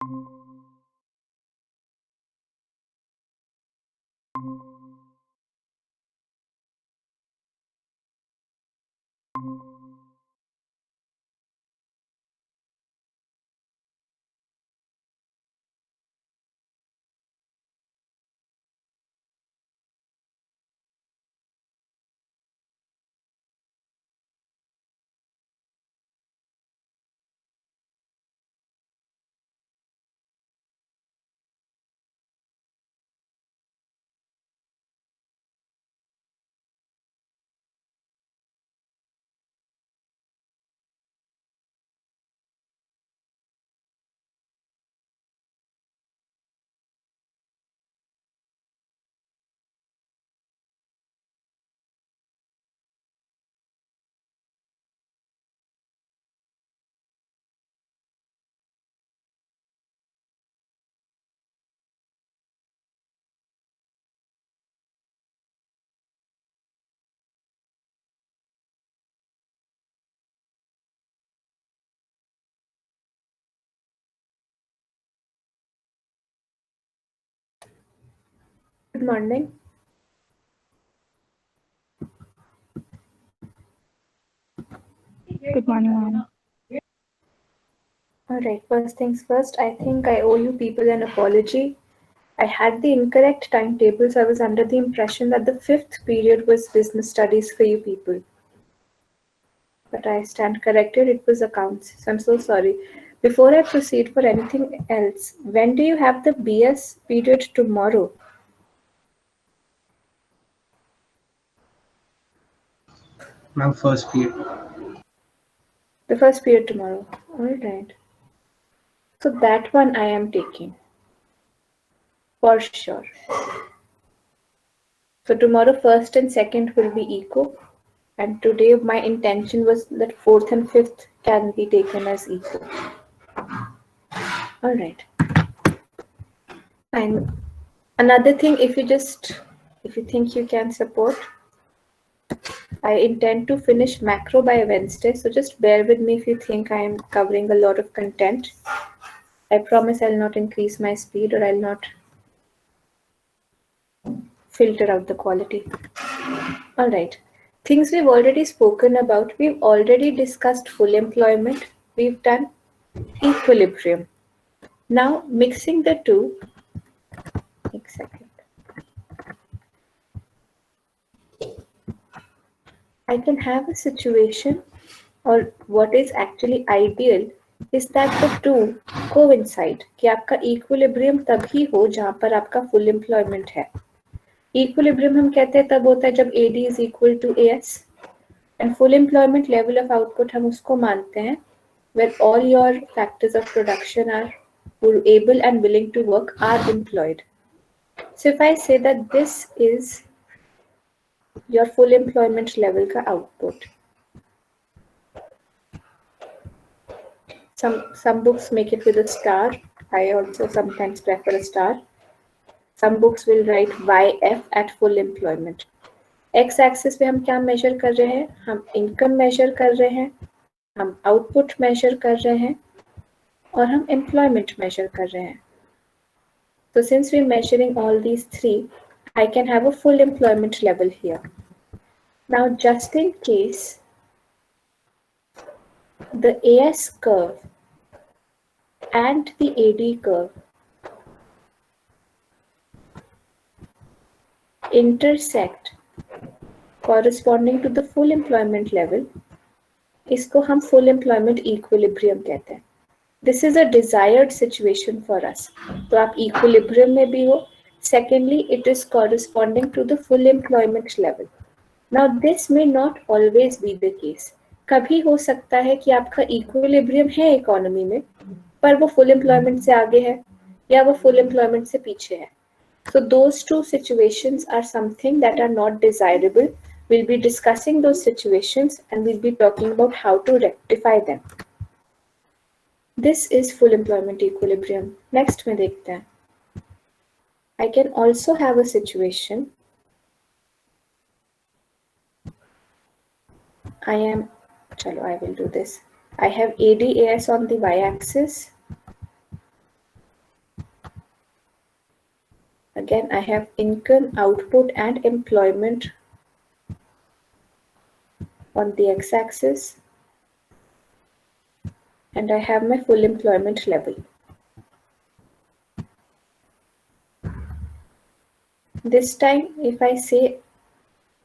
Good morning. Good morning, ma'am. All right, first things first, I think I owe you people an apology. I had the incorrect timetable, so I was under the impression that the fifth period was business studies for you people. But I stand corrected, it was accounts. So I'm so sorry. Before I proceed for anything else, when do you have the BS period tomorrow? Ma'am, first period. The first period tomorrow. All right. So that one I am taking. For sure. So tomorrow first and second will be eco. And today my intention was that fourth and fifth can be taken as eco. All right. And another thing, if you think you can support, I intend to finish macro by Wednesday. So just bear with me if you think I am covering a lot of content. I promise I'll not increase my speed or I'll not filter out the quality. All right. Things we've already spoken about. We've already discussed full employment. We've done equilibrium. Now mixing the two. Exactly. I can have a situation, or what is actually ideal is that the two coincide कि आपका equilibrium तभी हो जहाँ पर आपका full employment है. Equilibrium हम कहते हैं तब होता है जब AD is equal to AS and full employment level of output हम उसको मानते हैं where all your factors of production are able and willing to work are employed. So if I say that this is your full employment level का output. Some books make it with a star. I also sometimes prefer a star. Some books will write YF at full employment. X axis पे हम क्या measure कर रहे हैं? हम income measure कर रहे हैं, हम output measure कर रहे हैं, और हम employment measure कर रहे हैं. So since we're measuring all these three, I can have a full employment level here. Now just in case the AS curve and the AD curve intersect corresponding to the full employment level, इसको हम full employment equilibrium कहते हैं. This is a desired situation for us. तो आप equilibrium में भी हो. Secondly, it is corresponding to the full employment level. Now this may not always be the case. कभी हो सकता है कि आपका equilibrium है economy में, पर वो full employment से आगे है, या वो full employment से पीछे है. So those two situations are something that are not desirable. We'll be discussing those situations and we'll be talking about how to rectify them. This is full employment equilibrium. Next में देखते हैं. I can also have a situation. I will do this. I have ADAS on the y-axis Again, I have income, output, and employment on the x-axis, and I have my full employment level. This time, if I say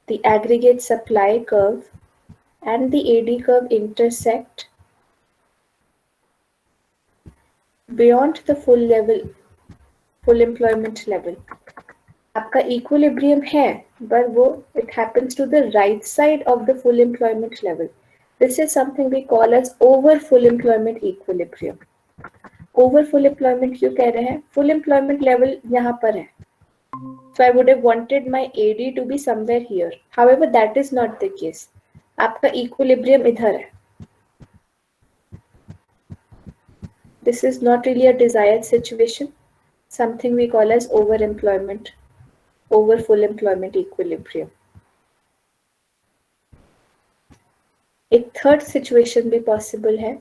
the aggregate supply curve and the AD curve intersect beyond the full employment level, आपका equilibrium है, but वो it happens to the right side of the full employment level. This is something we call as over full employment equilibrium. Over full employment क्यों कह रहे हैं? Full employment level यहाँ पर है. So I would have wanted my AD to be somewhere here. However, that is not the case. आपका equilibrium इधर है. This is not really a desired situation. Something we call as overemployment, over full employment equilibrium. एक third situation भी possible है.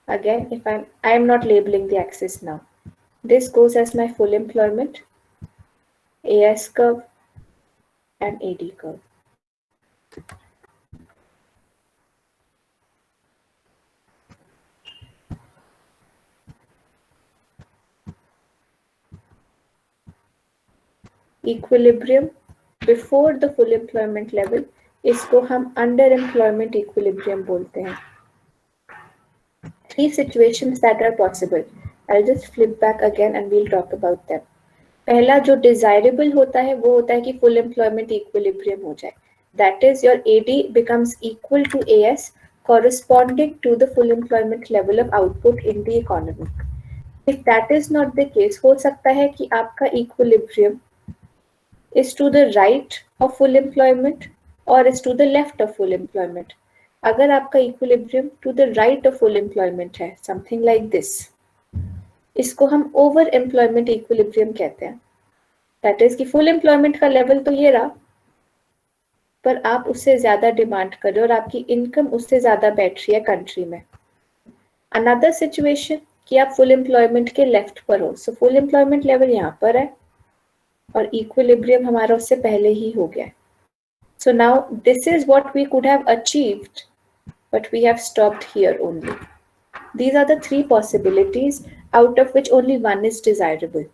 Again, if I am not labeling the axis now. This goes as my full employment, AS curve, and AD curve. Equilibrium before the full employment level, इसको हम underemployment equilibrium बोलते हैं. Three situations that are possible. I'll just flip back again and we'll talk about them. पहला जो desirable होता है वो होता है कि full employment equilibrium हो जाए. That is your AD becomes equal to AS corresponding to the full employment level of output in the economy. If that is not the case, हो सकता है कि आपका equilibrium is to the right of full employment or is to the left of full employment. अगर आपका equilibrium to the right of full employment है, something like this, इसको हम over employment equilibrium कहते हैं. That is कि full employment का level तो ये रहा, पर आप उससे ज्यादा डिमांड कर रहे हो और आपकी इनकम उससे ज्यादा बैठ रही है कंट्री में. Another situation कि आप full employment के लेफ्ट पर हो, so full employment level यहाँ पर है और equilibrium हमारा उससे पहले ही हो गया है. So now this is what we could have achieved, but we have stopped here only. These are the three possibilities, out of which only one is desirable.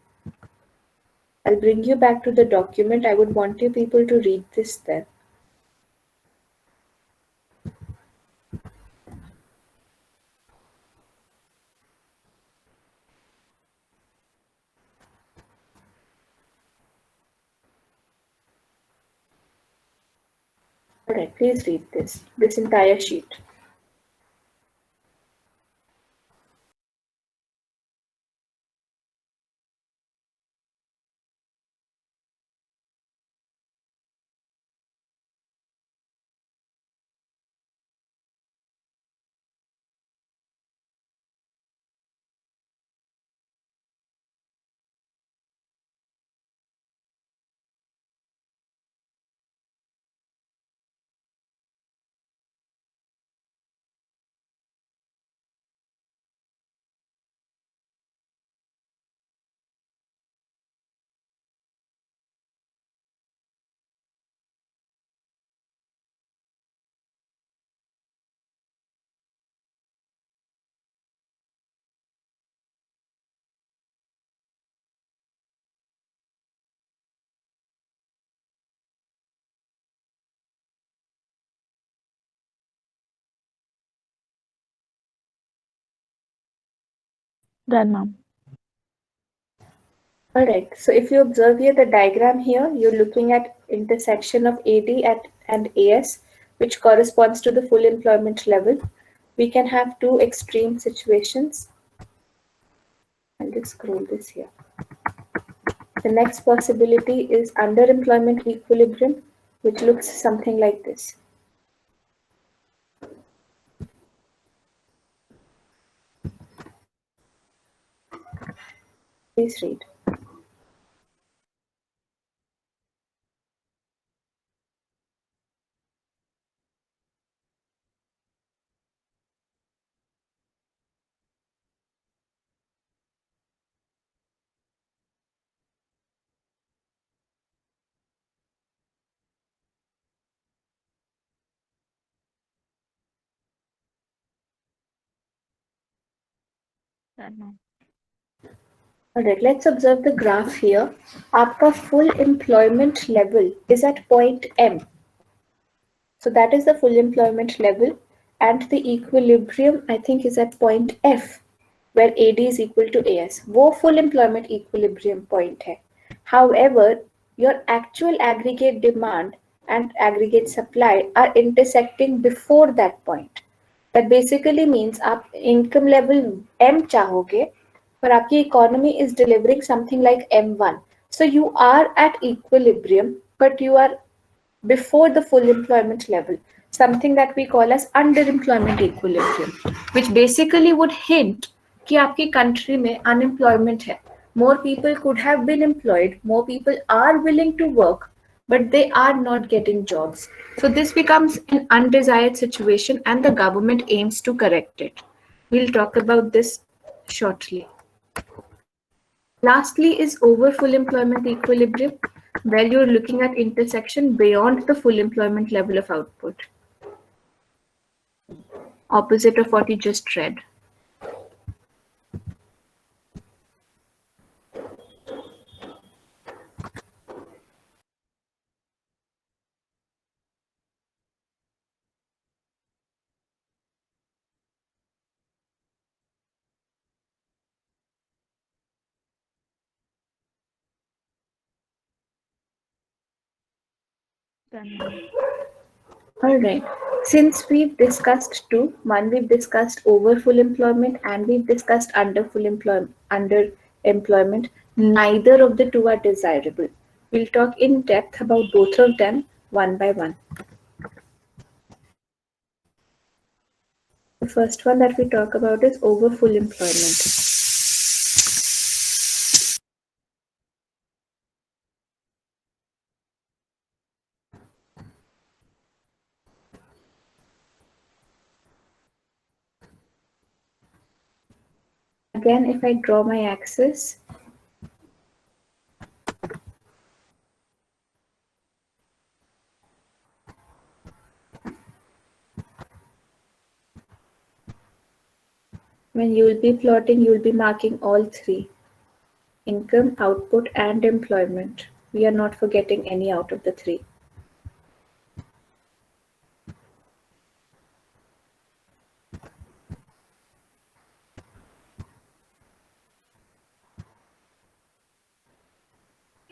I'll bring you back to the document. I would want you people to read this then. All right, please read this entire sheet. Done, ma'am. All right, so if you observe here the diagram here, you're looking at intersection of AD and AS, which corresponds to the full employment level. We can have two extreme situations. I'll just scroll this here. The next possibility is underemployment equilibrium, which looks something like this. Please read. Alright, let's observe the graph here. आपका full employment level is at point M. So that is the full employment level, and the equilibrium I think is at point F, where AD is equal to AS. वो full employment equilibrium point है. However, your actual aggregate demand and aggregate supply are intersecting before that point. That basically means आप income level M चाहोगे, पर आपकी economy is delivering something like M1. So you are at equilibrium, but you are before the full employment level, something that we call as underemployment equilibrium, which basically would hint कि आपकी country में unemployment है. More people could have been employed, more people are willing to work, but they are not getting jobs. So this becomes an undesired situation and the government aims to correct it. We'll talk about this shortly. Lastly is over full employment equilibrium, where you're looking at intersection beyond the full employment level of output. Opposite of what you just read. All right. Since we've discussed two, one we've discussed over full employment and we've discussed underemployment, neither of the two are desirable. We'll talk in depth about both of them one by one. The first one that we talk about is over full employment. Again, if I draw my axis, when you will be plotting, you will be marking all three: income, output, and employment. We are not forgetting any out of the three.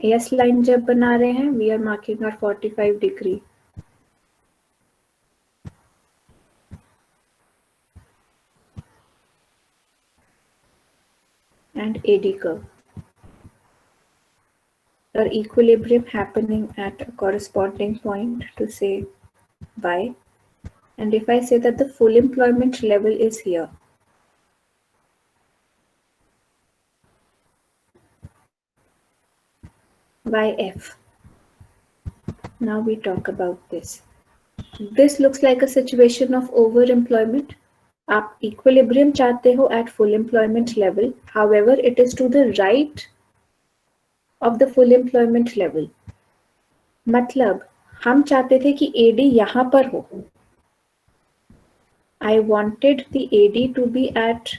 S line जब बना रहे हैं, we are marking our 45 degree. And AD curve. Or equilibrium happening at a corresponding point to say Y. And if I say that the full employment level is here, YF. Now we talk about this. This looks like a situation of overemployment. आप equilibrium चाहते हो at full employment level. However, it is to the right of the full employment level. मतलब हम चाहते थे कि AD यहाँ पर हो. I wanted the AD to be at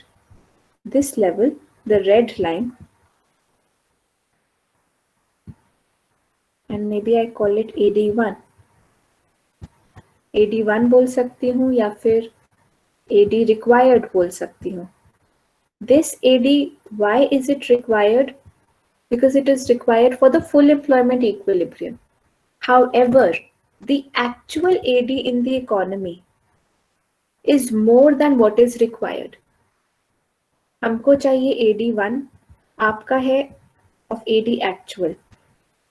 this level, the red line, and maybe I call it AD1. AD1 बोल सकती हूँ या फिर AD required बोल सकती हूँ. This AD, why is it required? Because it is required for the full employment equilibrium. However, the actual AD in the economy is more than what is required. हमको चाहिए AD1, आपका है of AD actual.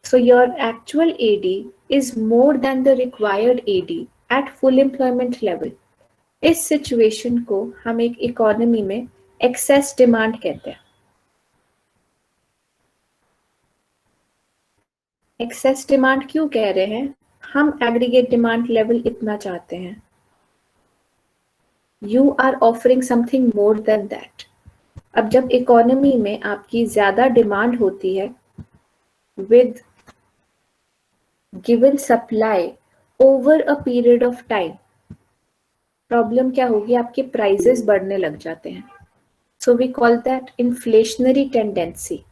So your actual AD is more than the required AD at full employment level. इस situation को हम एक economy में excess demand कहते हैं. Excess demand क्यों कह रहे हैं? हम aggregate demand level इतना चाहते हैं. You are offering something more than that. अब जब economy में आपकी ज़्यादा demand होती है with given supply over a period of time, problem क्या होगी? आपके प्राइसेस बढ़ने लग जाते हैं. So we call that inflationary tendency.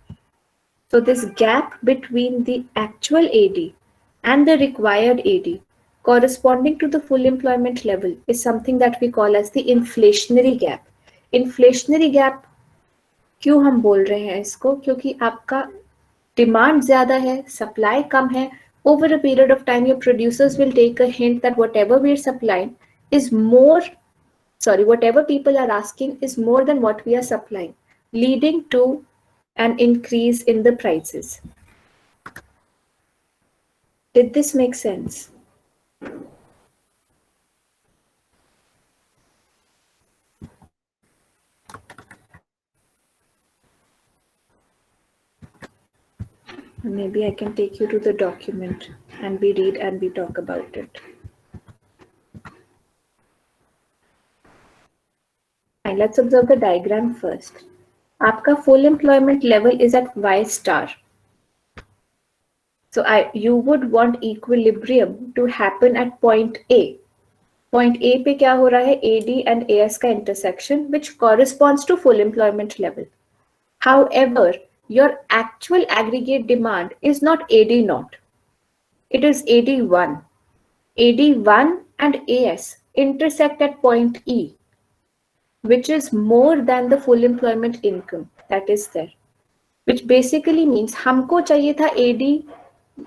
So this gap between the actual AD and the required AD corresponding to the full employment level is something that we call as the inflationary gap. Inflationary gap क्यों हम बोल रहे हैं इसको? क्योंकि आपका demand ज्यादा है, सप्लाई कम है. Over a period of time, your producers will take a hint that whatever we're supplying is more, whatever people are asking is more than what we are supplying, leading to an increase in the prices. Did this make sense? Maybe I can take you to the document and we read and we talk about it. Fine, let's observe the diagram first. आपका full employment level is at Y star. So you would want equilibrium to happen at point A. Point A पे क्या हो रहा है? AD and AS का intersection, which corresponds to full employment level. However, your actual aggregate demand is not AD naught. It is AD1. AD1 and AS intersect at point E, which is more than the full employment income that is there. Which basically means हमको चाहिए था AD,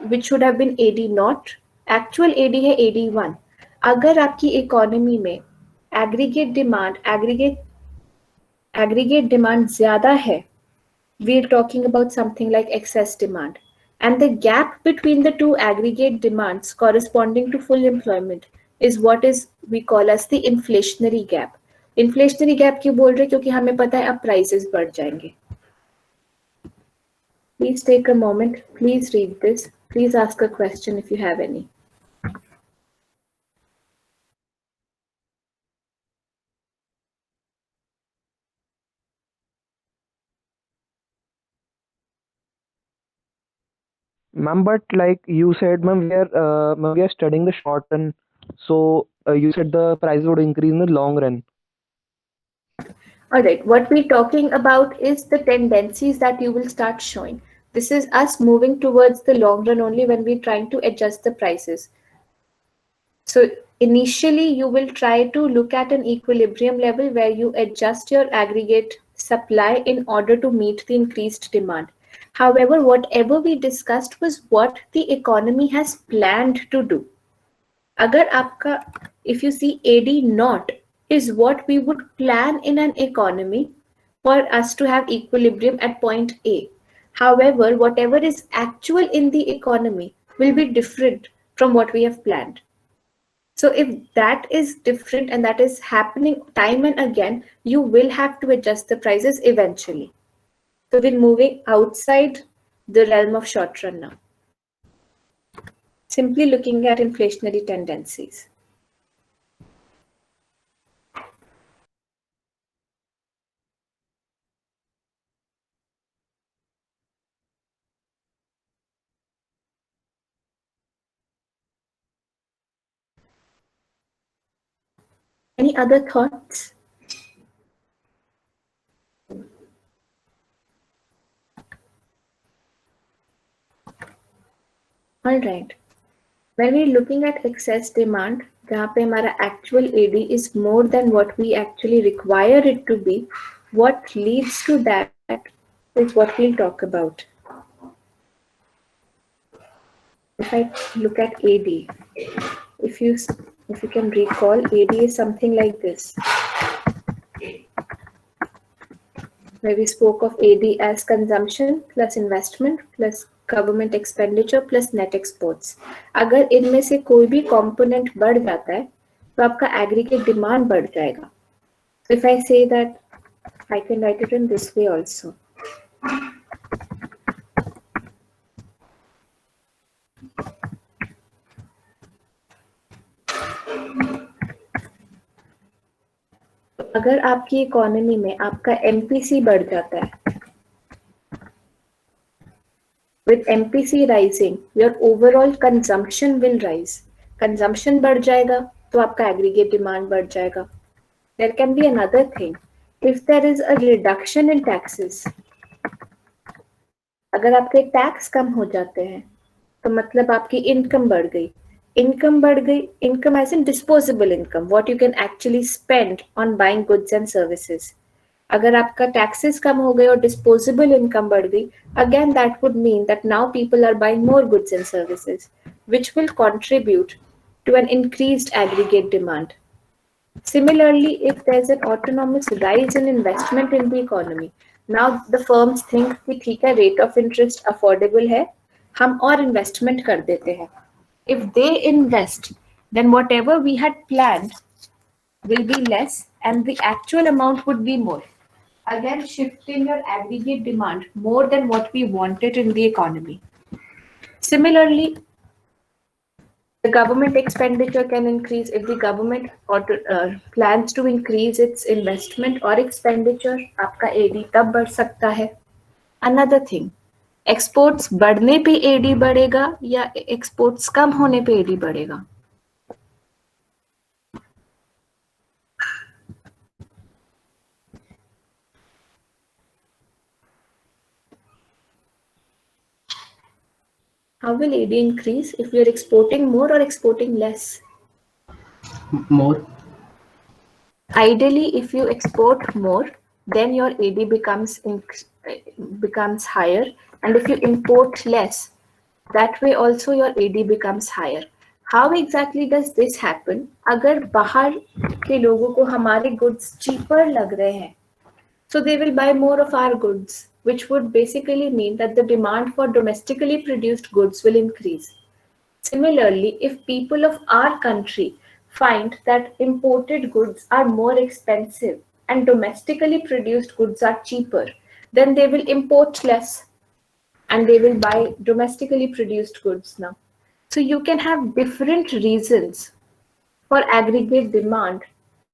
which should have been AD naught. Actual AD है AD1. अगर आपकी economy में aggregate demand ज्यादा है, we're talking about something like excess demand. And the gap between the two aggregate demands corresponding to full employment is what is we call as the inflationary gap. Inflationary gap क्यों बोल रहे? क्योंकि हमें पता है अब prices बढ़ जाएंगे. Please take a moment. Please read this. Please ask a question if you have any. Ma'am, but like you said, ma'am, we are studying the short run. So you said the price would increase in the long run. All right, what we're talking about is the tendencies that you will start showing. This is us moving towards the long run only when we're trying to adjust the prices. So initially you will try to look at an equilibrium level where you adjust your aggregate supply in order to meet the increased demand. However, whatever we discussed was what the economy has planned to do. Agar aapka, if you see AD naught is what we would plan in an economy for us to have equilibrium at point A. However, whatever is actual in the economy will be different from what we have planned. So if that is different and that is happening time and again, you will have to adjust the prices eventually. So we're moving outside the realm of short run now. Simply looking at inflationary tendencies. Any other thoughts? All right. When we're looking at excess demand, जहाँ पे हमारा actual AD is more than what we actually require it to be, what leads to that is what we'll talk about. If I look at AD, if you can recall, AD is something like this, where we spoke of AD as consumption plus investment plus government expenditure plus net exports. अगर इनमें से कोई भी component बढ़ जाता है, तो आपका aggregate demand बढ़ जाएगा. So if I say that, I can write it in this way also. अगर आपकी इकोनॉमी में आपका MPC बढ़ जाता है, with MPC rising, your overall consumption will rise. Consumption बढ़ जाएगा, तो आपका aggregate demand बढ़ जाएगा. There can be another thing. if there is a reduction in taxes, अगर आपके टैक्स कम हो जाते हैं तो मतलब आपकी इनकम बढ़ गई. इनकम बढ़ गई, income as in disposable income, what you can actually spend on buying goods and services. अगर आपका टैक्सेस कम हो गए और डिस्पोजेबल इनकम बढ़ गई, again that would mean that now people are buying more goods and services, which will contribute to an increased aggregate demand. Similarly, if there's an autonomous rise in investment in the economy, now the firms think कि ठीक है, rate of interest affordable है, हम और investment कर देते हैं. If they invest, then whatever we had planned will be less and the actual amount would be more. Again, shifting your aggregate demand more than what we wanted in the economy. Similarly, the government expenditure can increase if the government plans to increase its investment or expenditure. आपका AD तब बढ़ सकता है. Another thing, exports बढ़ने पे AD बढ़ेगा या exports कम होने पे AD बढ़ेगा. How will AD increase if we are exporting more or exporting less? More. Ideally, if you export more, then your AD becomes higher, and if you import less, that way also your AD becomes higher. How exactly does this happen? अगर बाहर के लोगों को हमारे goods cheaper लग रहे हैं, so they will buy more of our goods, which would basically mean that the demand for domestically produced goods will increase. Similarly, if people of our country find that imported goods are more expensive and domestically produced goods are cheaper, then they will import less and they will buy domestically produced goods now. So you can have different reasons for aggregate demand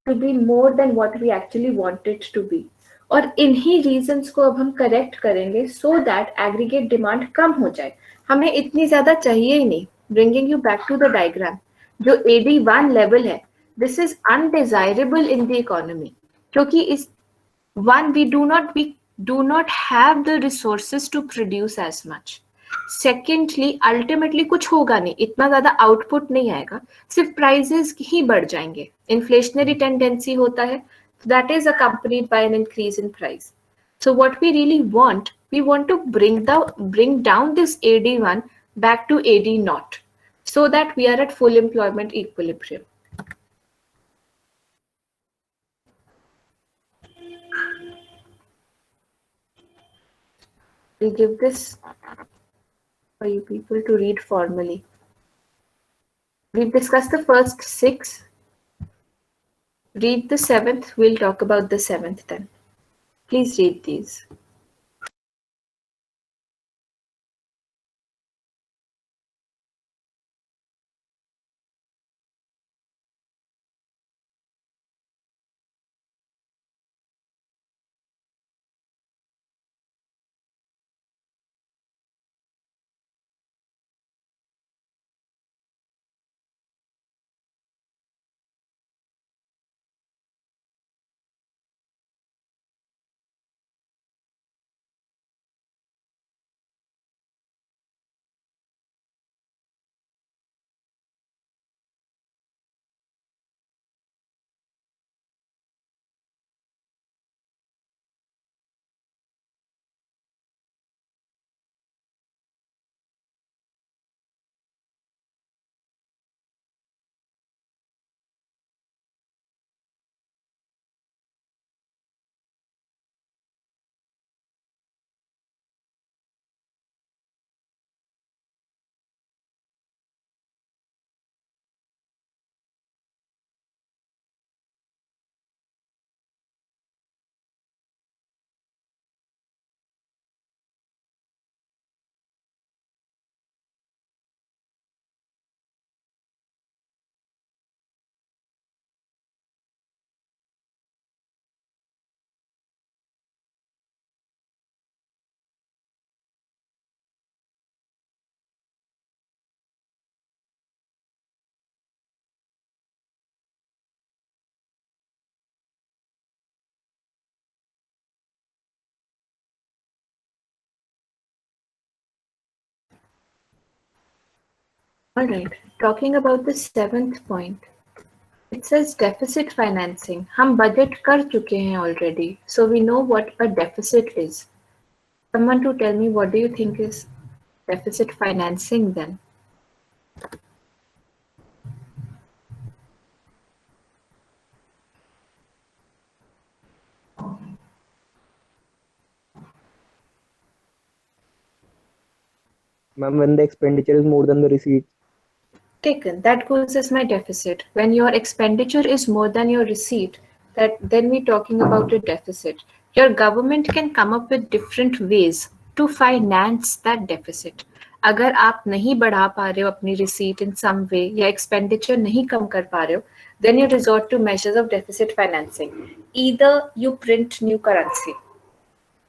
to be more than what we actually want it to be. और इन्हीं reasons को अब हम correct करेंगे so that aggregate demand कम हो जाए. हमें इतनी ज्यादा चाहिए ही नहीं. Bringing you back to the diagram, जो AD1 लेवल है, this is undesirable in the economy, क्योंकि इस one, we do not have the resources to produce as much. Secondly, ultimately कुछ होगा नहीं, इतना ज्यादा आउटपुट नहीं आएगा, सिर्फ प्राइसेस ही बढ़ जाएंगे. इन्फ्लेशनरी टेंडेंसी होता है, that is accompanied by an increase in price. So what we really want, we want to bring down this AD1 back to AD0 so that we are at full employment equilibrium. We give this for you people to read formally. We've discussed the first 6. Read the 7th. We'll talk about the 7th then. Please read these. All right. Talking about the seventh point, it says deficit financing. हम budget कर चुके हैं already, so we know what a deficit is. Someone to tell me what do you think is deficit financing then? Ma'am, when the expenditure is more than the receipt. Taken. That goes as my deficit. When your expenditure is more than your receipt, that then we're talking about a deficit. Your government can come up with different ways to finance that deficit. अगर आप नहीं बढ़ा पा रहे हो अपनी receipt in some way या expenditure नहीं कम कर पा रहे हो, then you resort to measures of deficit financing. Either you print new currency,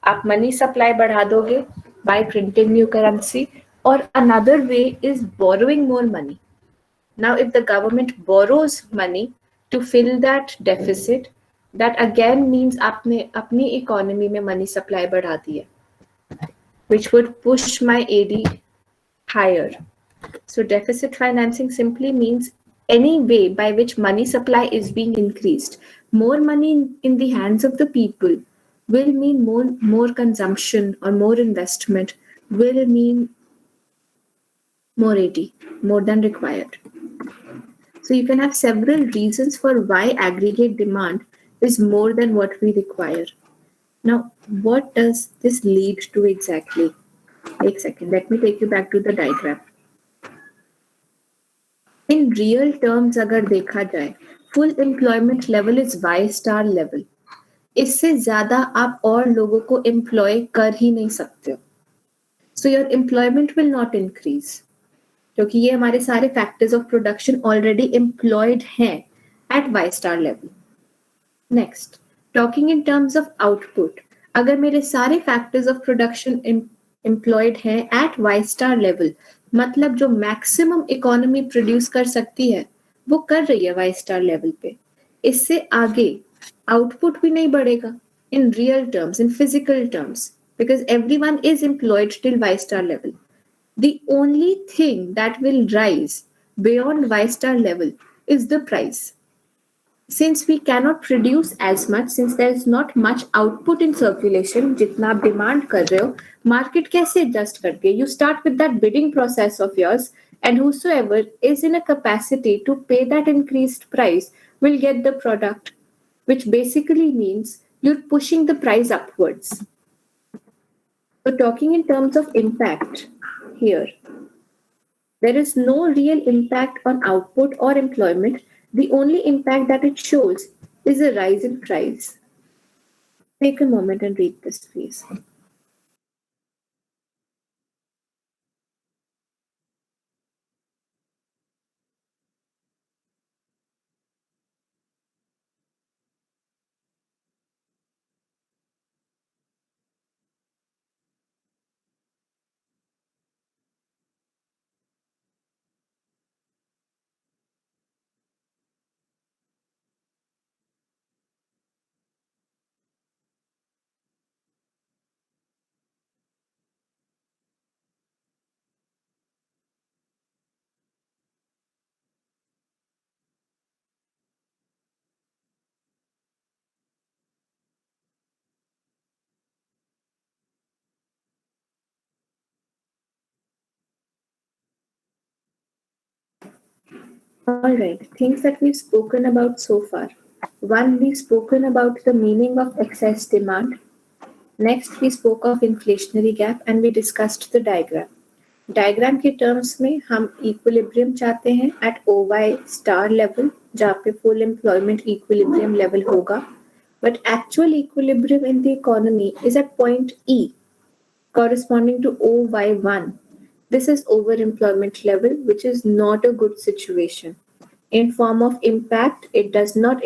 आप money supply बढ़ा दोगे by printing new currency, or another way is borrowing more money. Now, if the government borrows money to fill that deficit, that again means आपने अपनी economy में money supply बढ़ा दी है, which would push my AD higher. So deficit financing simply means any way by which money supply is being increased. More money in the hands of the people will mean more consumption or more investment, will mean more AD, more than required. So you can have several reasons for why aggregate demand is more than what we require. Now, what does this lead to exactly? Wait a second, let me take you back to the diagram. In real terms, अगर देखा जाए, full employment level is Y star level. इससे ज़्यादा आप और लोगों को employ कर ही नहीं सकते हो. So your employment will not increase. क्योंकि ये हमारे सारे factors of production already employed हैं at Y star level. Next, talking in terms of output, अगर मेरे सारे फैक्टर्स ऑफ प्रोडक्शन एम्प्लॉयड हैं एट वाई स्टार लेवल, मतलब जो मैक्सिमम इकोनॉमी प्रोड्यूस कर सकती है वो कर रही है वाई स्टार लेवल पे. इससे आगे आउटपुट भी नहीं बढ़ेगा in real terms, in physical terms, because everyone is employed till Y star level. The only thing that will rise beyond Y star level is the price. Since we cannot produce as much, since there is not much output in circulation, जितना आप demand कर रहे हो, market कैसे adjust करके? You start with that bidding process of yours, and whosoever is in a capacity to pay that increased price will get the product, which basically means you're pushing the price upwards. So talking in terms of impact, here, there is no real impact on output or employment. The only impact that it shows is a rise in price. Take a moment and read this, please. All right, things that we've spoken about so far. One, we've spoken about the meaning of excess demand. Next, we spoke of inflationary gap and we discussed the diagram. Diagram के terms में हम equilibrium चाहते हैं eight OY star level, जहाँ पे full employment equilibrium level होगा, but actual equilibrium in the economy is at point E corresponding to OY1. This is overemployment level, which is not a good situation. In form of impact, it does not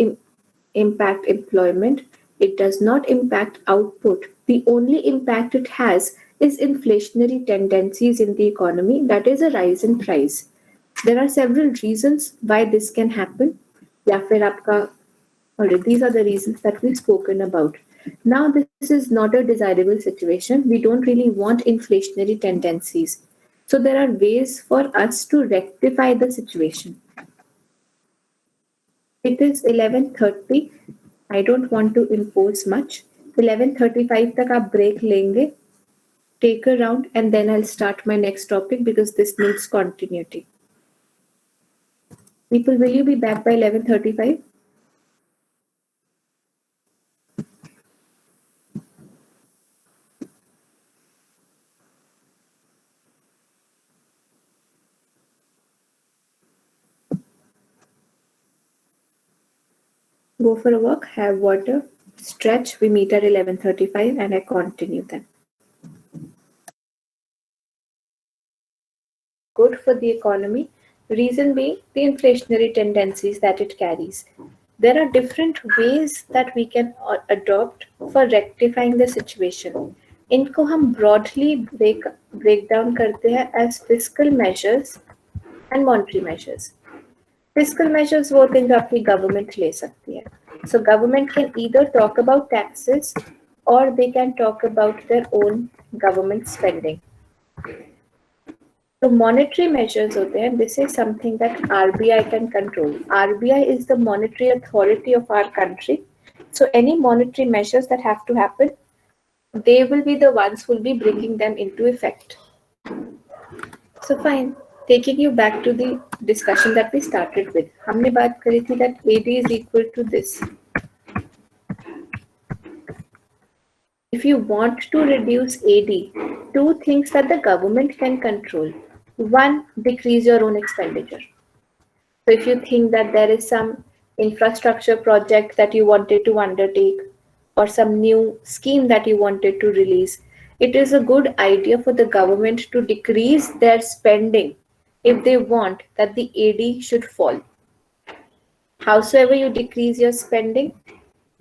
impact employment, it does not impact output. The only impact it has is inflationary tendencies in the economy, that is a rise in price. There are several reasons why this can happen. या फिर आपका, these are the reasons that we've spoken about. Now, this is not a desirable situation. We don't really want inflationary tendencies. So there are ways for us to rectify the situation. It is 11:30. I don't want to impose much. 11:35 तक आप break लेंगे. Take a round and then I'll start my next topic because this needs continuity. People, will you be back by 11:35? Go for a walk, have water, stretch. We meet at 11:35 and I continue then. Good for the economy, reason being the inflationary tendencies that it carries. There are different ways that we can adopt for rectifying the situation. इनको हम broadly break down करते हैं as fiscal measures and monetary measures. Fiscal measures वो होते हैं जो आपकी government ले सकती है. So government can either talk about taxes or they can talk about their own government spending. So monetary measures होते हैं. This is something that RBI can control. RBI is the monetary authority of our country. So any monetary measures that have to happen, they will be the ones who will be bringing them into effect. So fine. Taking you back to the discussion that we started with. हमने बात करी थी that AD is equal to this. If you want to reduce AD, two things that the government can control. One, decrease your own expenditure. So if you think that there is some infrastructure project that you wanted to undertake or some new scheme that you wanted to release, it is a good idea for the government to decrease their spending if they want that the AD should fall. Howsoever you decrease your spending,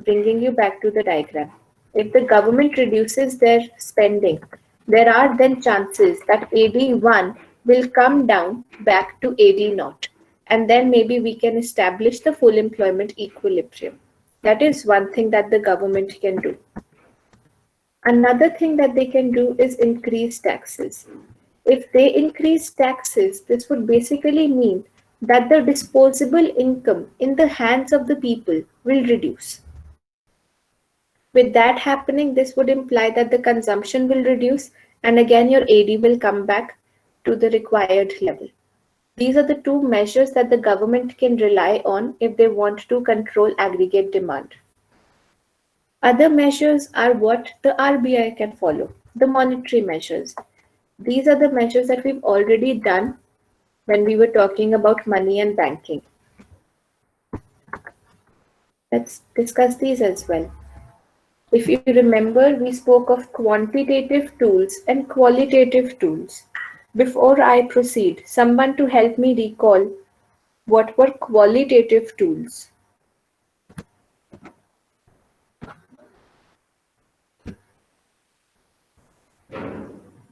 bringing you back to the diagram. If the government reduces their spending, there are then chances that AD1 will come down back to AD0. And then maybe we can establish the full employment equilibrium. That is one thing that the government can do. Another thing that they can do is increase taxes. If they increase taxes, this would basically mean that the disposable income in the hands of the people will reduce. With that happening, this would imply that the consumption will reduce and again your AD will come back to the required level. These are the two measures that the government can rely on if they want to control aggregate demand. Other measures are what the RBI can follow, the monetary measures. These are the measures that we've already done when we were talking about money and banking. Let's discuss these as well. If you remember, we spoke of quantitative tools and qualitative tools. Before I proceed, someone to help me recall what were qualitative tools.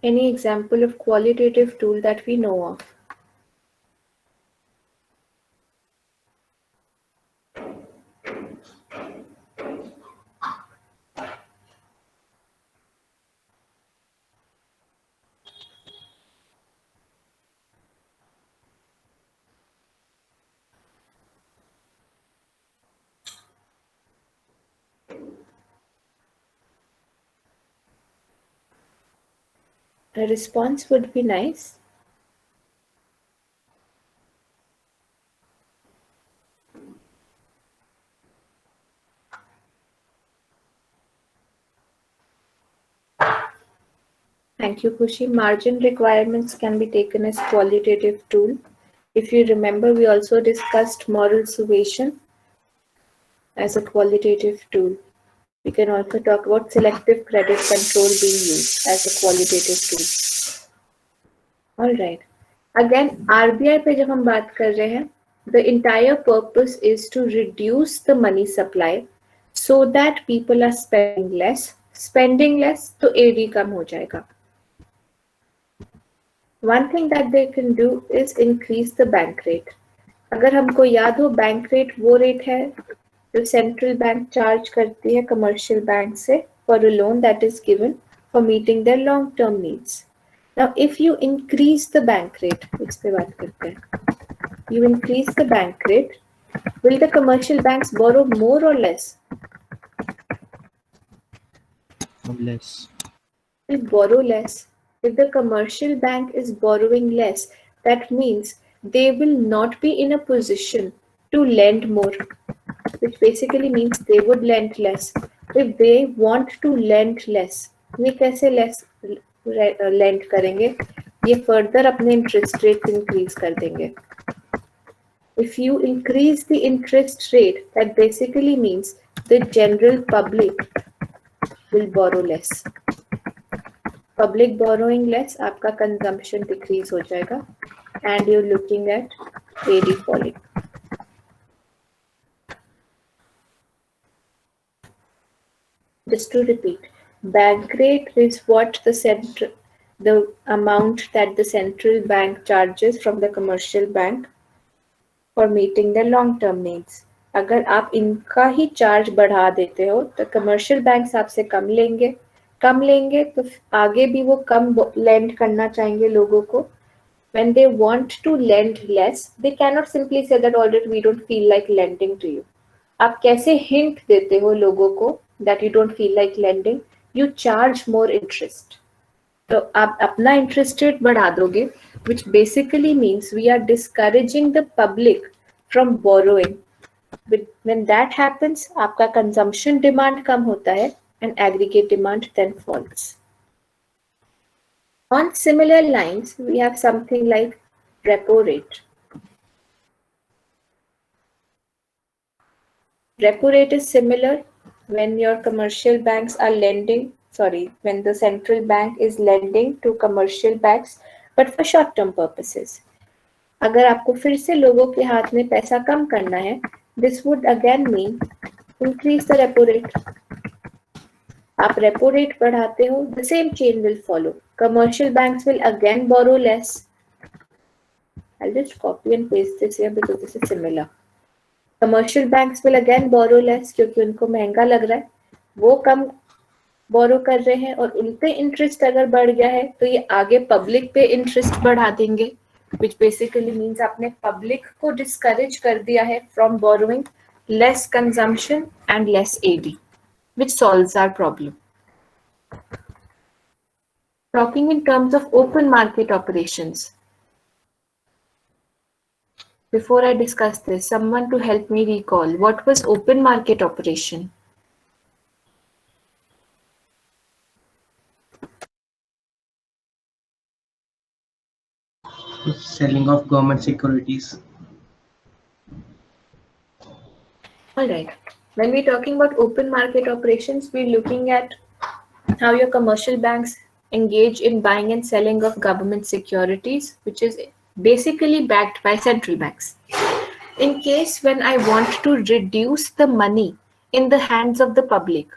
Any example of qualitative tool that we know of? A response would be nice. Thank you, Khushi. Margin requirements can be taken as qualitative tool. If you remember, we also discussed moral suasion as a qualitative tool. We can also talk about selective credit control being used as a qualitative tool. All right. Again, RBI पे जब हम बात कर रहे हैं, the entire purpose is to reduce the money supply so that people are spending less. Spending less, तो AD कम हो जाएगा. One thing that they can do is increase the bank rate. अगर हमको याद हो, बैंक रेट वो rate है जो सेंट्रल बैंक चार्ज करती है कमर्शियल बैंक से for a loan that is given for meeting their long-term needs. Now, if you increase the bank rate, इस पे बात करते हैं. You increase the bank rate, will the commercial banks borrow more or less? Less. Will borrow less. If the commercial bank is borrowing less, that means they will not be in a position to lend more, which basically means they would lend less. If they want to lend less, ये कैसे less lend करेंगे? ये further अपने interest rate increase कर देंगे. If you increase the interest rate, that basically means the general public will borrow less. Public borrowing less, आपका consumption decrease हो जाएगा, and you're looking at AD falling. Just to repeat, bank rate is what the amount that the central bank charges from the commercial bank for meeting their long-term needs. अगर आप इनका ही charge बढ़ा देते हो तो commercial banks आपसे कम लेंगे तो आगे भी वो कम लेंड करना चाहेंगे लोगों को. When they want to lend less, they cannot simply say that already we don't feel like lending to you. आप कैसे hint देते हो लोगों को that you don't feel like lending? You charge more interest. तो आप अपना interest rate बढ़ा दोगे, which basically means we are discouraging the public from borrowing. When that happens, आपका consumption demand कम होता है and aggregate demand then falls. On similar lines, we have something like repo rate. Repo rate is similar when your commercial banks are when the central bank is lending to commercial banks, but for short-term purposes. अगर आपको फिर से लोगों के हाथ में पैसा कम करना है, this would again mean increase the repo rate. आप repo rate बढ़ाते हो, the same chain will follow. Commercial banks will again borrow less. I'll just copy and paste this here because this is similar. Commercial banks will again borrow less क्योंकि उनको महंगा लग रहा है, वो कम borrow कर रहे हैं और उन पे interest अगर बढ़ गया है तो ये आगे public पे interest बढ़ा देंगे, which basically means आपने public को discourage कर दिया है from borrowing, less consumption and less AD, which solves our problem. Talking in terms of open market operations. Before I discuss this, someone to help me recall, what was open market operation? Selling of government securities. All right. When we're talking about open market operations, we're looking at how your commercial banks engage in buying and selling of government securities, which is basically backed by central banks. In case when I want to reduce the money in the hands of the public,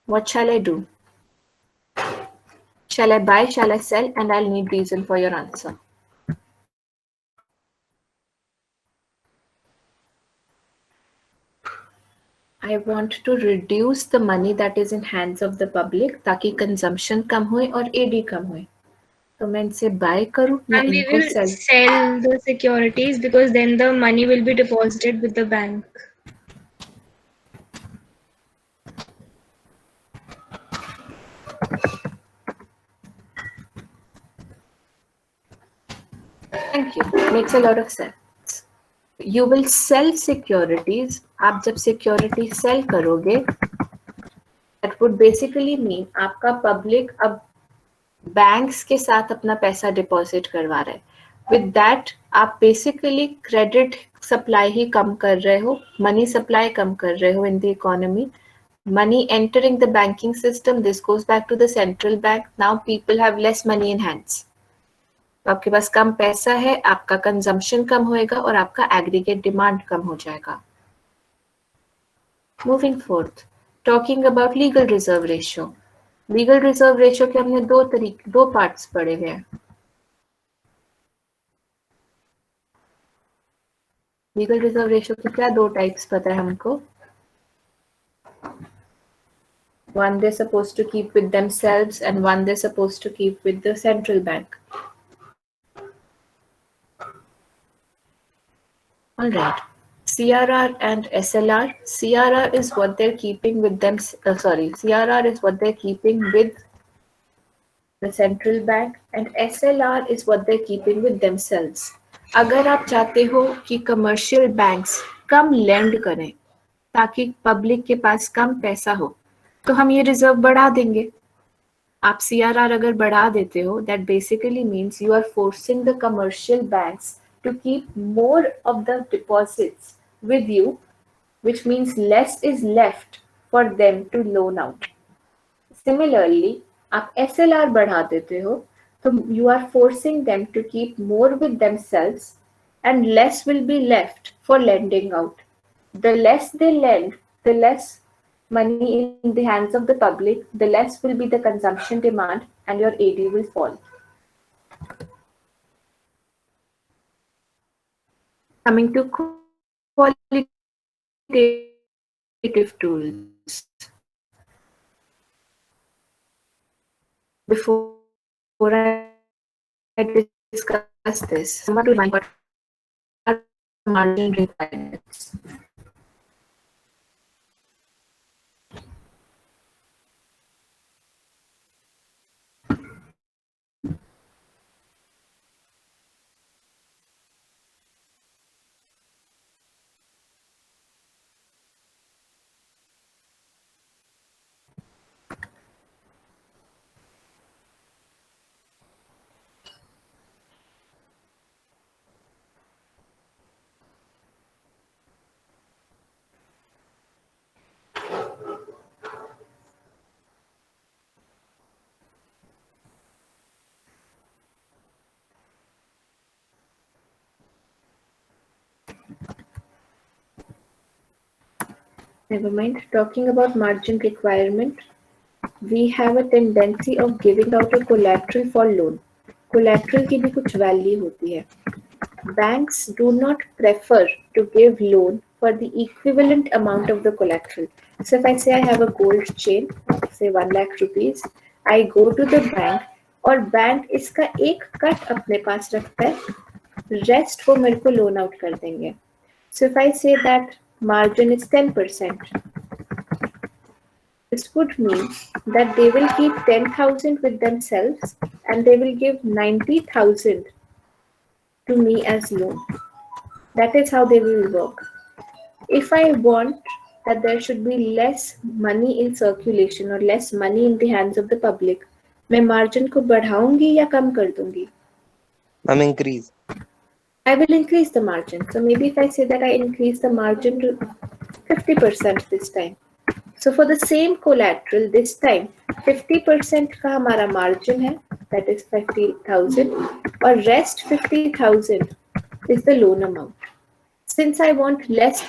what shall I do? Shall I buy, shall I sell? And I'll need reason for your answer. I want to reduce the money that is in hands of the public ताकि consumption कम होए और AD कम होए. तो मैं इनसे buy करूँ या And we इनको will sell? sell the securities because then the money will be deposited with the bank. Thank you. Makes a lot of sense. You will sell securities. आप जब security sell करोगे, that would basically mean आपका public अब banks के साथ अपना पैसा deposit करवा रहा है. With that, आप basically credit supply ही कम कर रहे हो, money supply कम कर रहे हो in the economy. Money entering the banking system, this goes back to the central bank. Now people have less money in hands. तो आपके पास कम पैसा है, आपका कंजम्पशन कम होएगा और आपका एग्रीगेट डिमांड कम हो जाएगा. Moving fourth, talking about legal reserve ratio. Legal reserve ratio के हमने दो पार्ट्स पढ़े हुए हैं. लीगल रिजर्व रेशियो के क्या दो टाइप्स पता है हमको? One they're supposed to keep with themselves and one they're supposed to keep with the central bank. All right. CRR and SLR. CRR is what they're keeping with them. CRR is what they're keeping with the central bank and SLR is what they're keeping with themselves. अगर आप चाहते हो कि commercial banks कम land करें ताकि public के पास कम पैसा हो तो हम ये रिजर्व बढ़ा देंगे. आप CRR अगर बढ़ा देते हो that basically means you are forcing the commercial banks to keep more of the deposits with you, which means less is left for them to loan out. Similarly, आप SLR बढ़ा देते हो तो you are forcing them to keep more with themselves and less will be left for lending out. The less they lend, the less money in the hands of the public, the less will be the consumption demand and your AD will fall. Coming to qualitative tools. Before I discuss this, I want to remind what are margin requirements. Never mind. Talking about margin requirement, we have a tendency of giving out a collateral for loan. Collateral की भी कुछ value होती है. Banks do not prefer to give loan for the equivalent amount of the collateral. So if I say I have a gold chain, say 1 lakh rupees, I go to the bank और bank इसका एक cut अपने पास रखता है, rest वो मेरे को loan out कर देंगे. So if I say that margin is 10%, this would mean that they will keep 10,000 with themselves and they will give 90,000 to me as loan. That is how they will work. If I want that there should be less money in circulation or less money in the hands of the public, मैं margin को बढ़ाऊंगी या कम कर दूंगी? Increase. I will increase the margin. So maybe if I say that I increase the margin to 50% this time. So for the same collateral this time, 50% का हमारा margin है, that is 50,000, और rest 50,000 is the loan amount. Since I want less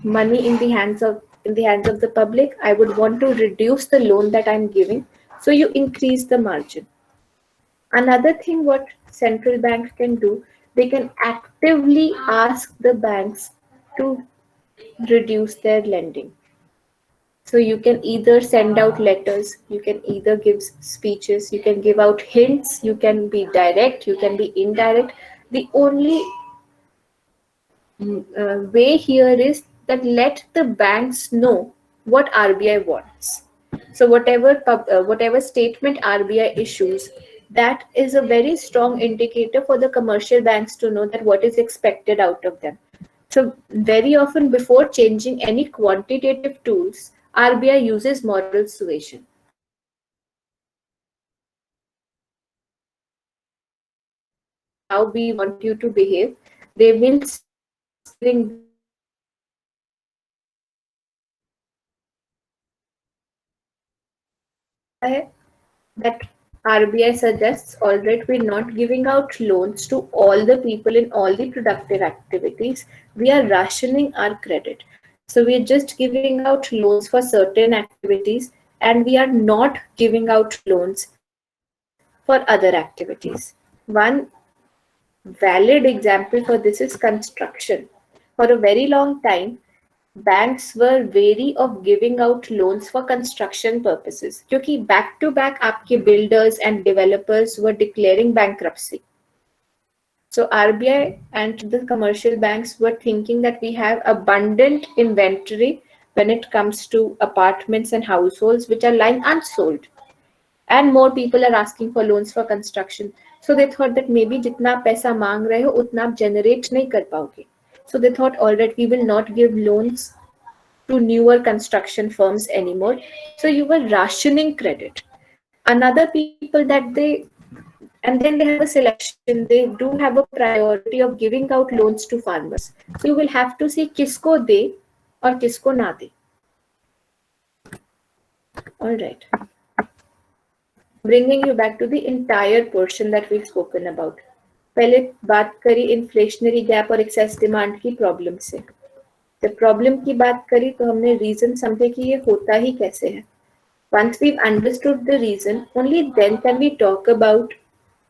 money in the hands of the public, I would want to reduce the loan that I'm giving. So you increase the margin. Another thing what central bank can do, they can actively ask the banks to reduce their lending. So you can either send out letters, you can either give speeches, you can give out hints, you can be direct, you can be indirect. The only way here is that let the banks know what RBI wants. So whatever statement RBI issues, that is a very strong indicator for the commercial banks to know that what is expected out of them. So very often before changing any quantitative tools, RBI uses moral suasion. How we want you to behave, they will bring that RBI suggests, all right, we're not giving out loans to all the people in all the productive activities. We are rationing our credit. So we're just giving out loans for certain activities and we are not giving out loans for other activities. One valid example for this is construction. For a very long time, banks were wary of giving out loans for construction purposes क्योंकि back to back आपके builders and developers were declaring bankruptcy. So RBI and the commercial banks were thinking that we have abundant inventory when it comes to apartments and households which are lying unsold. And more people are asking for loans for construction. So they thought that maybe जितना पैसा मांग रहे हो उतना आप generate नहीं कर पाओगे. So they thought, all right, we will not give loans to newer construction firms anymore. So you were rationing credit. Another people that and then they have a selection. They do have a priority of giving out loans to farmers. So you will have to see किसको दे और किसको ना दे. All right. Bringing you back to the entire portion that we've spoken about. पहले बात करी inflationary gap और excess demand की problem से. जब problem की बात करी तो हमने reason समझे कि ये होता ही कैसे है. Once we've understood the reason, only then can we talk about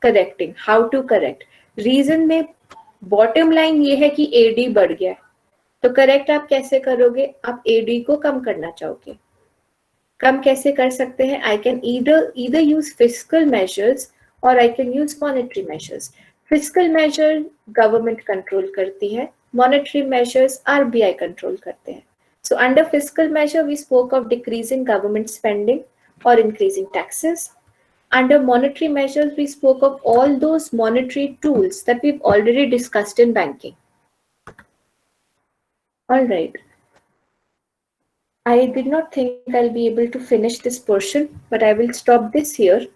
correcting, how to correct. Reason में bottom line ये है कि AD बढ़ गया है. तो correct आप कैसे करोगे? आप AD को कम करना चाहोगे. कम कैसे कर सकते हैं? I can either use fiscal measures or I can use monetary measures. Fiscal measure government control करती है. Monetary measures RBI control करते हैं. So under fiscal measure we spoke of decreasing government spending or increasing taxes. Under monetary measures we spoke of all those monetary tools that we've already discussed in banking. All right. I did not think I'll be able to finish this portion, but I will stop this here.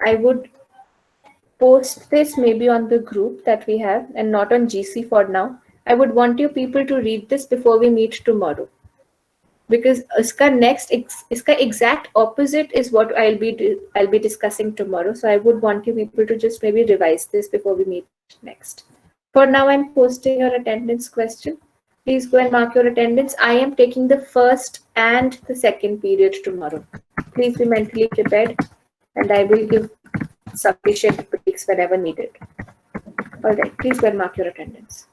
I would post this maybe on the group that we have and not on GC for now. I would want you people to read this before we meet tomorrow. Because iska exact opposite is what I'll be discussing tomorrow. So I would want you people to just maybe revise this before we meet next. For now, I'm posting your attendance question. Please go and mark your attendance. I am taking the first and the second period tomorrow. Please be mentally prepared and I will give sufficient breaks whenever needed. All right, please go and mark your attendance.